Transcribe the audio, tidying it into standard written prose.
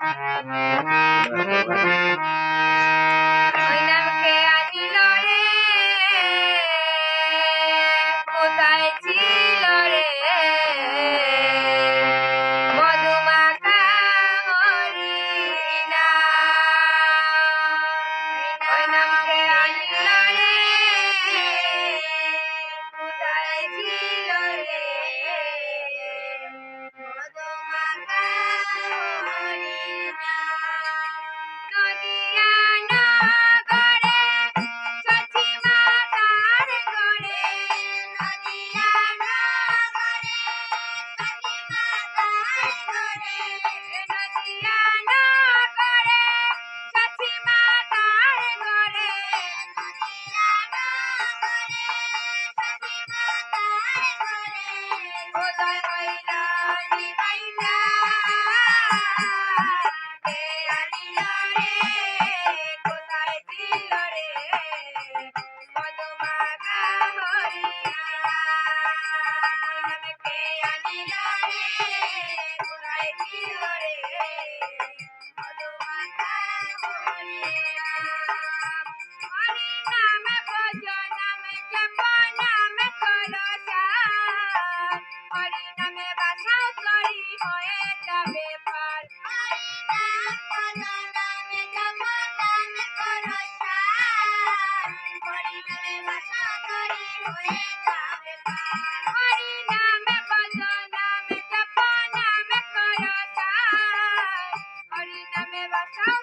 ওই নামকে আনিল রে, কোথায় ছিল রে মধুমাখা হরিনাম। ওই নামকে আনিল রে, কোথায় ছিল রে মধুমাখা হরিনাম। নদিয়া নগরে সচি মাতার ঘরে, নদিয়া নগরে সচি মাতার ঘরে, নদিয়া নগরে সচি মাতার ঘরে, নদিয়া নগরে সচি মাতার ঘরে, কোথায় হইলা নিবাইলা কে আনিল রে, কোথায় ছিল রে মধুমাখা হরিনাম। কে আনিল রে, কোথায় ছিল রে মধুমাখা হরিনাম। হরিনামে ভজ নামে জপ নামে করো সার, হরিনামে বাসাও তরি হয়ে যাবে পার। হরিনাম ভজ নামে জপ নামে করো সার, হরিনামে বাসাও তরি হয়ে যাবে পার। হরিনামে ভজ নামে জপ নামে করো সার, হরিনামে বাসাও